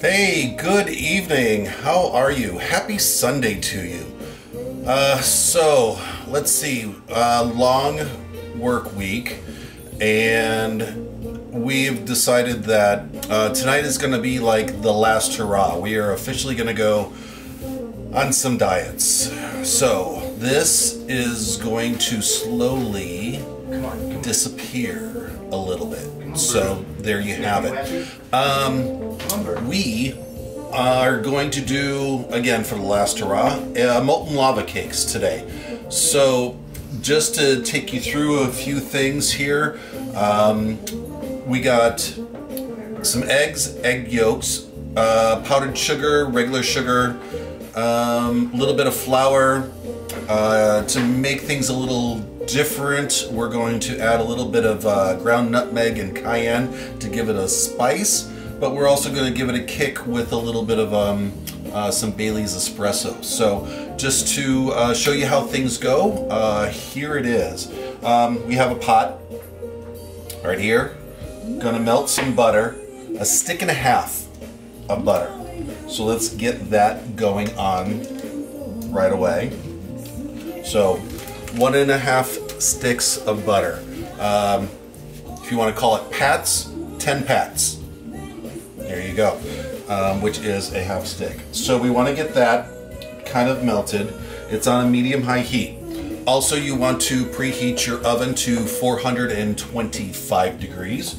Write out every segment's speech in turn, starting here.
Hey, good evening. How are you? Happy Sunday to you. So let's see. Long work week, and we've decided that tonight is going to be like the last hurrah. We are officially going to go on some diets. So this is going to slowly disappear a little bit. So there you have it. We are going to do, again for the last hurrah, molten lava cakes today. So just to take you through a few things here, we got some eggs, egg yolks, powdered sugar, regular sugar, a little bit of flour. To make things a little different, we're going to add a little bit of ground nutmeg and cayenne to give it a spice, but we're also going to give it a kick with a little bit of some Bailey's espresso. So just to show you how things go, here it is. We have a pot right here. Gonna melt some butter, a stick and a half of butter. So let's get that going on right away. So 1.5 sticks of butter. If you want to call it pats, 10 pats. There you go, which is a half stick. So we want to get that kind of melted. It's on a medium-high heat. Also, you want to preheat your oven to 425 degrees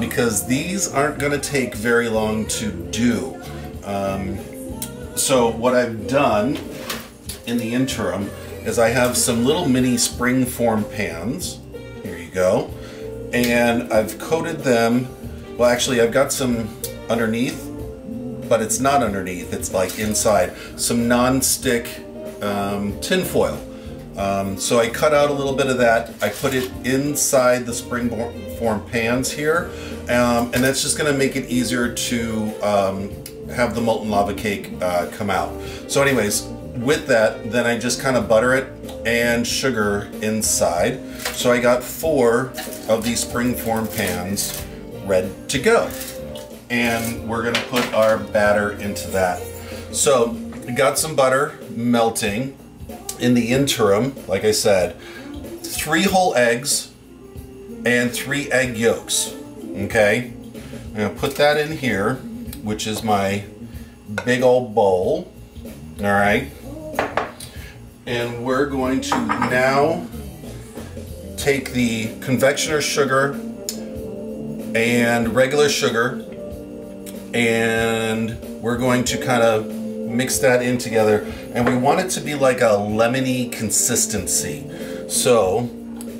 because these aren't going to take very long to do. So what I've done in the interim is I have some little mini spring-form pans. Here you go. And I've coated them. Well, actually, I've got some underneath, but it's not underneath. It's like inside. Some non-stick tin foil. So I cut out a little bit of that. I put it inside the spring-form pans here. And that's just going to make it easier to have the molten lava cake come out. So anyways, with that, then I just kind of butter it and sugar inside. So I got 4 of these spring-form pans ready to go. And we're gonna put our batter into that. So we got some butter melting. In the interim, like I said, 3 whole eggs and 3 egg yolks, okay? I'm gonna put that in here, which is my big old bowl, all right? And we're going to now take the confectioner sugar and regular sugar, and we're going to kind of mix that in together. And we want it to be like a lemony consistency. So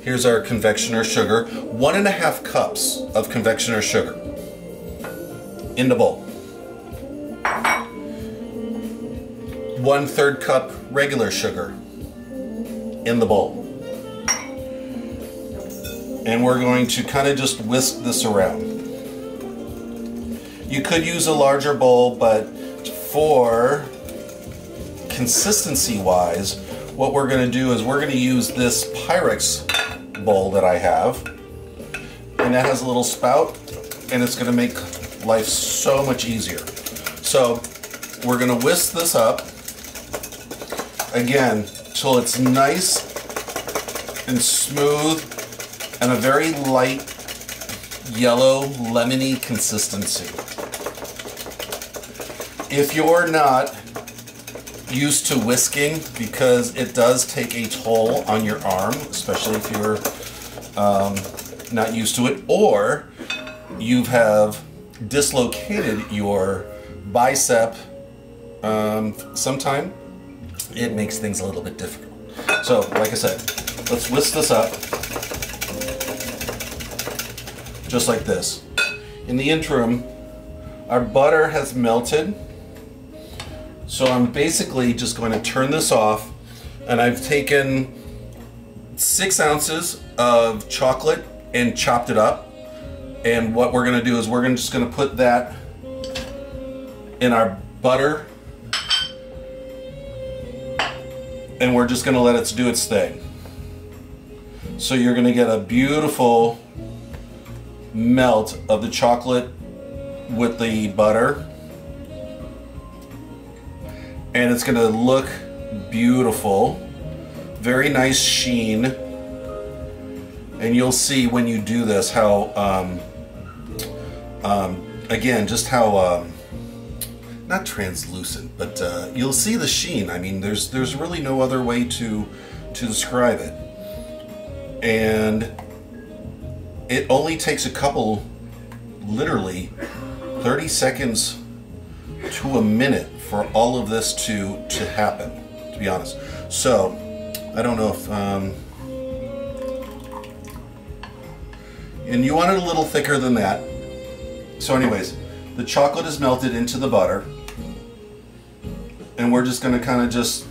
here's our confectioner sugar. 1.5 cups of confectioner sugar in the bowl. 1/3 cup regular sugar in the bowl. And we're going to kind of just whisk this around. You could use a larger bowl, but for consistency wise, what we're going to do is we're going to use this Pyrex bowl that I have. And that has a little spout, and it's going to make life so much easier. So we're going to whisk this up again till it's nice and smooth and a very light yellow lemony consistency. If you're not used to whisking, because it does take a toll on your arm, especially if you're not used to it, or you have dislocated your bicep sometime, it makes things a little bit difficult. So, like I said, let's whisk this up, just like this. In the interim, our butter has melted, so I'm basically just going to turn this off, and I've taken 6 ounces of chocolate and chopped it up. And what we're going to do is we're just going to put that in our butter, and we're just going to let it do its thing. So you're going to get a beautiful melt of the chocolate with the butter, and it's gonna look beautiful. Very nice sheen. And you'll see when you do this how, again, just how, not translucent, but you'll see the sheen. I mean, there's really no other way to describe it. And it only takes a couple, literally 30 seconds to a minute for all of this to happen, to be honest. So, I don't know if, and you want it a little thicker than that. So anyways, the chocolate is melted into the butter, and we're just gonna kind of just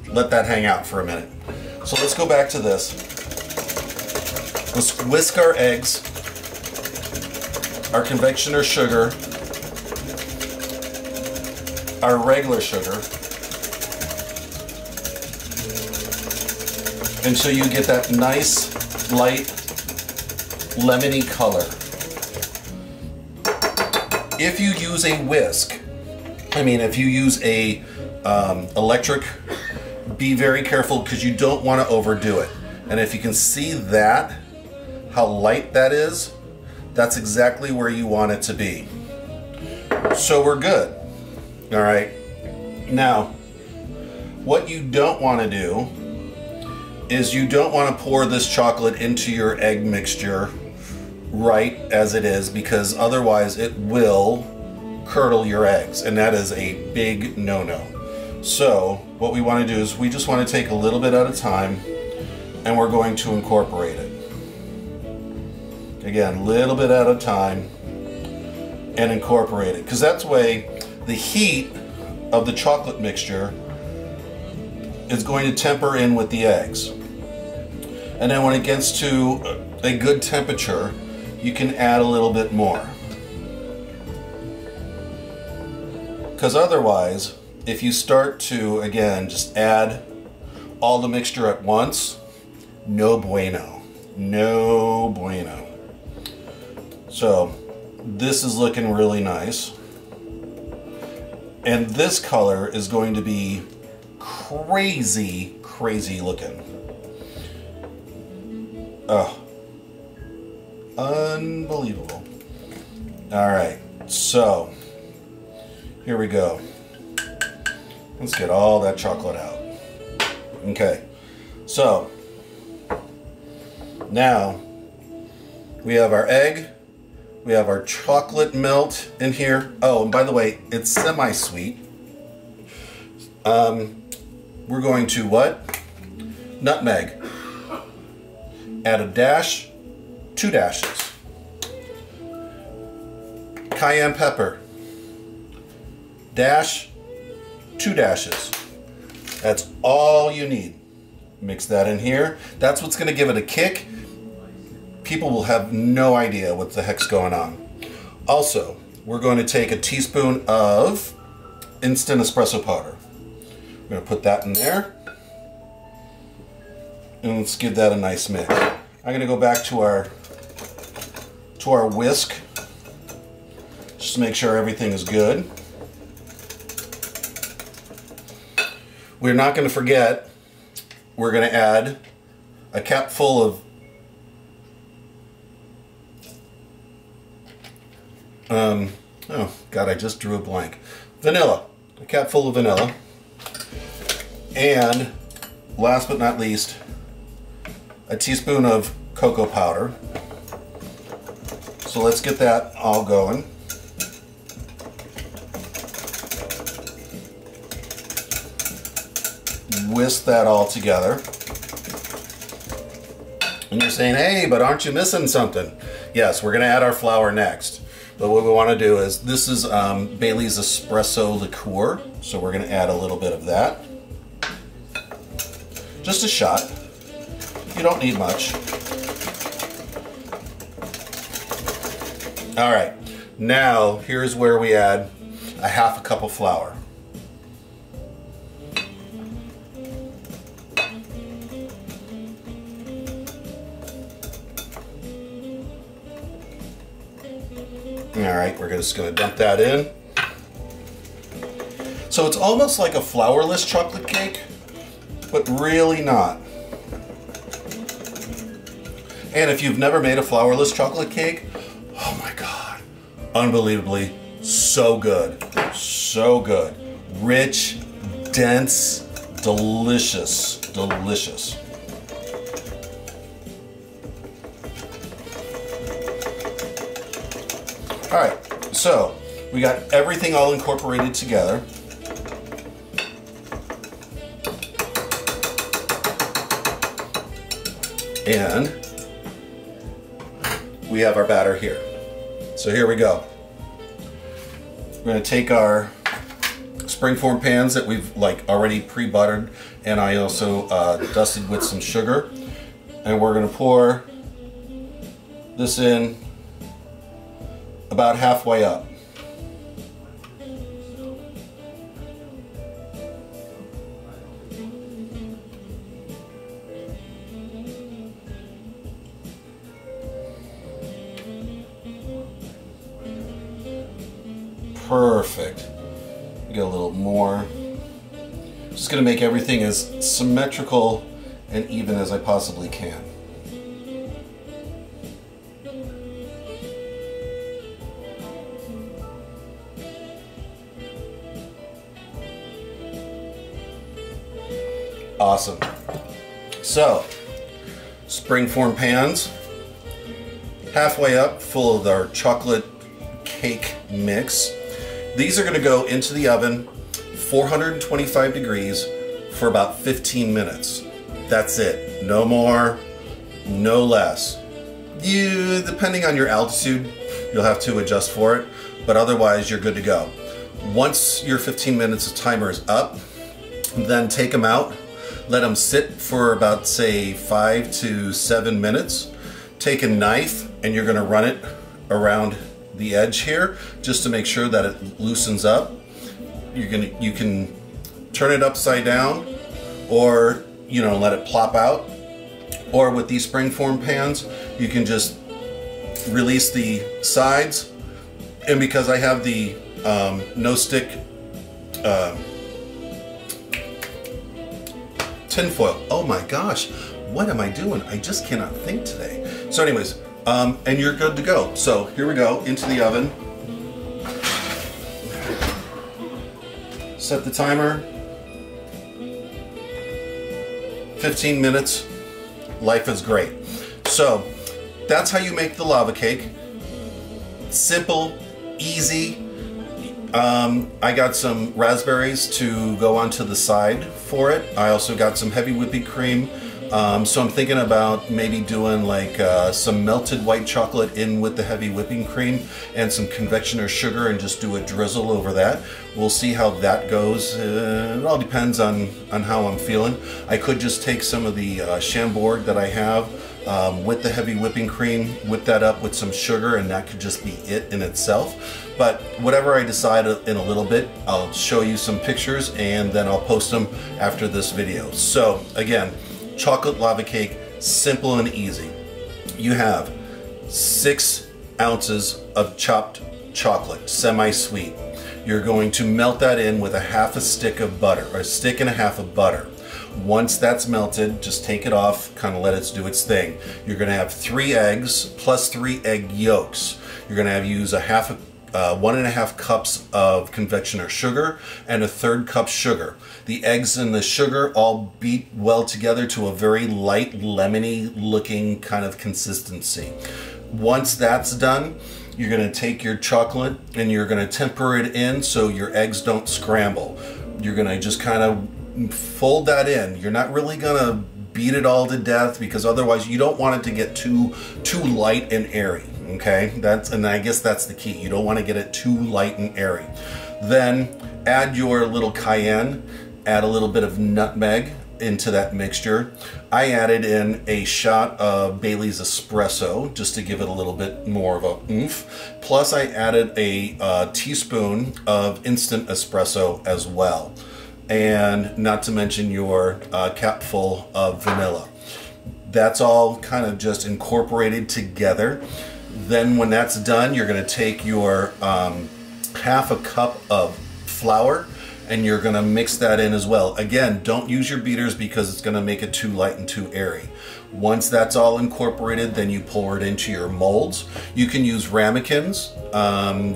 let that hang out for a minute. So let's go back to this. Let's whisk our eggs, our confectioner sugar, our regular sugar, and so you get that nice, light, lemony color. If you use a whisk, if you use a electric, be very careful because you don't want to overdo it. And if you can see that, how light that is, that's exactly where you want it to be. So we're good. All right. Now, what you don't want to do is you don't want to pour this chocolate into your egg mixture right as it is, because otherwise it will curdle your eggs, and that is a big no-no. So what we want to do is we just want to take a little bit at a time, and we're going to incorporate it. Again, little bit at a time, and incorporate it, because that's the way the heat of the chocolate mixture is going to temper in with the eggs. And then when it gets to a good temperature, you can add a little bit more. Because otherwise, if you start to, again, just add all the mixture at once, no bueno. No bueno. So, this is looking really nice. And this color is going to be crazy, crazy looking. Oh. Unbelievable. Alright, so here we go. Let's get all that chocolate out. Okay, so now we have our egg, we have our chocolate melt in here. Oh, and by the way, it's semi-sweet. We're going to what? Nutmeg. Add a dash, 2 dashes. Cayenne pepper. Dash, 2 dashes. That's all you need. Mix that in here. That's what's going to give it a kick. People will have no idea what the heck's going on. Also, we're going to take a teaspoon of instant espresso powder. We're going to put that in there. And let's give that a nice mix. I'm going to go back to our whisk, just to make sure everything is good. We're not going to forget, we're going to add a cap full of oh god, I just drew a blank. Vanilla. A cap full of vanilla. And last but not least, a teaspoon of cocoa powder. So let's get that all going. Whisk that all together. And you're saying, hey, but aren't you missing something? Yes, we're going to add our flour next. But what we want to do is, this is Bailey's Espresso Liqueur. So we're going to add a little bit of that. Just a shot. You don't need much. All right, now here's where we add a half a cup of flour. All right, we're just going to dump that in. So it's almost like a flourless chocolate cake, but really not. And if you've never made a flourless chocolate cake, oh my God, unbelievably so good. So good. Rich, dense, delicious, delicious. All right, so we got everything all incorporated together. And we have our batter here. So here we go. We're gonna take our springform pans that we've already pre-buttered, and I also dusted with some sugar. And we're gonna pour this in about halfway up. Perfect. Get a little more. Just gonna make everything as symmetrical and even as I possibly can. Awesome. So, springform pans, halfway up, full of our chocolate cake mix. These are going to go into the oven, 425 degrees, for about 15 minutes. That's it. No more, no less. Depending on your altitude, you'll have to adjust for it, but otherwise you're good to go. Once your 15 minutes of timer is up, then take them out. Let them sit for about, say, 5 to 7 minutes. Take a knife and you're going to run it around the edge here just to make sure that it loosens up. You can turn it upside down, or let it plop out. Or with these springform pans, you can just release the sides. And because I have the no stick tinfoil. Oh my gosh, what am I doing? I just cannot think today. So anyways, and you're good to go. So here we go, into the oven. Set the timer. 15 minutes. Life is great. So that's how you make the lava cake. Simple, easy. I got some raspberries to go onto the side for it. I also got some heavy whipping cream. So I'm thinking about maybe doing some melted white chocolate in with the heavy whipping cream and some confectioner sugar and just do a drizzle over that. We'll see how that goes. It all depends on how I'm feeling. I could just take some of the Chambord that I have with the heavy whipping cream, whip that up with some sugar, and that could just be it in itself. But whatever I decide in a little bit, I'll show you some pictures and then I'll post them after this video. So again, chocolate lava cake, simple and easy. You have 6 ounces of chopped chocolate, semi-sweet. You're going to melt that in with a half a stick of butter, or a stick and a half of butter. Once that's melted, just take it off, kind of let it do its thing. You're going to have 3 eggs plus 3 egg yolks. You're going to use 1.5 cups of confectioner sugar and 1/3 cup sugar. The eggs and the sugar all beat well together to a very light, lemony looking kind of consistency. Once that's done, you're going to take your chocolate and you're going to temper it in so your eggs don't scramble. You're going to just kind of fold that in. You're not really going to beat it all to death, because otherwise you don't want it to get too light and airy. Okay, and I guess that's the key. You don't want to get it too light and airy. Then add your little cayenne, add a little bit of nutmeg into that mixture. I added in a shot of Bailey's Espresso just to give it a little bit more of a oomph. Plus I added a teaspoon of instant espresso as well. And not to mention your capful of vanilla. That's all kind of just incorporated together. Then when that's done, you're going to take your half a cup of flour and you're gonna mix that in as well. Again, don't use your beaters because it's gonna make it too light and too airy. Once that's all incorporated, then you pour it into your molds. You can use ramekins,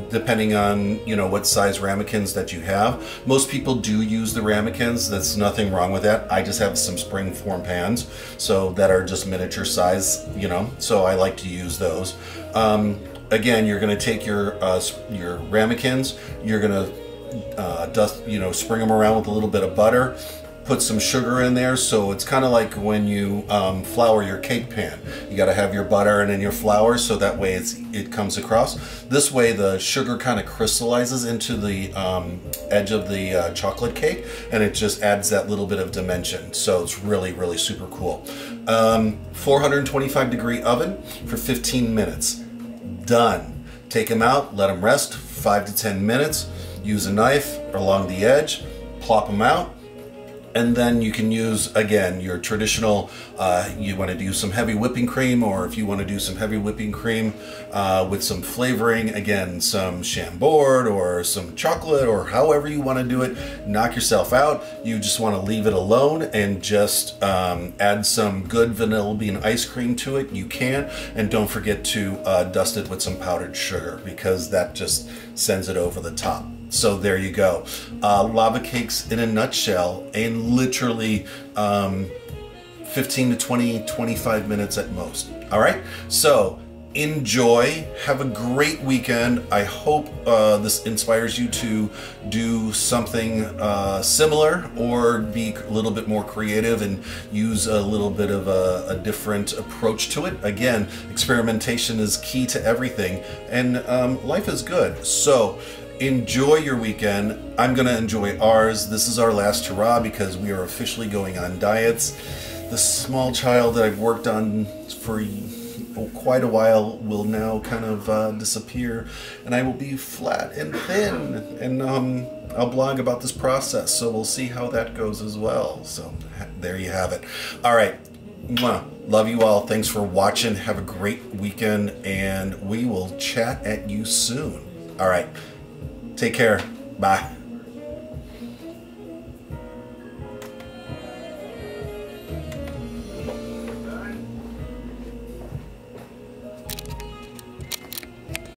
depending on, you know, what size ramekins that you have. Most people do use the ramekins. There's nothing wrong with that. I just have some spring-form pans, so that are just miniature size, you know, so I like to use those. Again, you're gonna take your ramekins, you're gonna spring them around with a little bit of butter, put some sugar in there. So it's kind of like when you flour your cake pan. You got to have your butter and then your flour, so that way it comes across. This way the sugar kind of crystallizes into the edge of the chocolate cake, and it just adds that little bit of dimension. So it's really, really super cool. 425 degree oven for 15 minutes. Done. Take them out, let them rest 5 to 10 minutes. Use a knife along the edge, plop them out. And then you can use, again, your traditional, you want to do some heavy whipping cream, or if you want to do some heavy whipping cream with some flavoring, again, some Chambord or some chocolate, or however you want to do it, knock yourself out. You just want to leave it alone and just add some good vanilla bean ice cream to it. You can, and don't forget to dust it with some powdered sugar, because that just sends it over the top. So there you go. Lava cakes in a nutshell, in literally 15 to 20, 25 minutes at most. All right, so enjoy, have a great weekend. I hope this inspires you to do something similar, or be a little bit more creative and use a little bit of a different approach to it. Again, experimentation is key to everything, and life is good. So enjoy your weekend. I'm gonna enjoy ours. This is our last hurrah because we are officially going on diets. The small child that I've worked on for quite a while will now kind of disappear, and I will be flat and thin, and I'll blog about this process, so we'll see how that goes as well. So there you have it. All right, mwah. Love you all. Thanks for watching. Have a great weekend, and we will chat at you soon. All right, take care. Bye.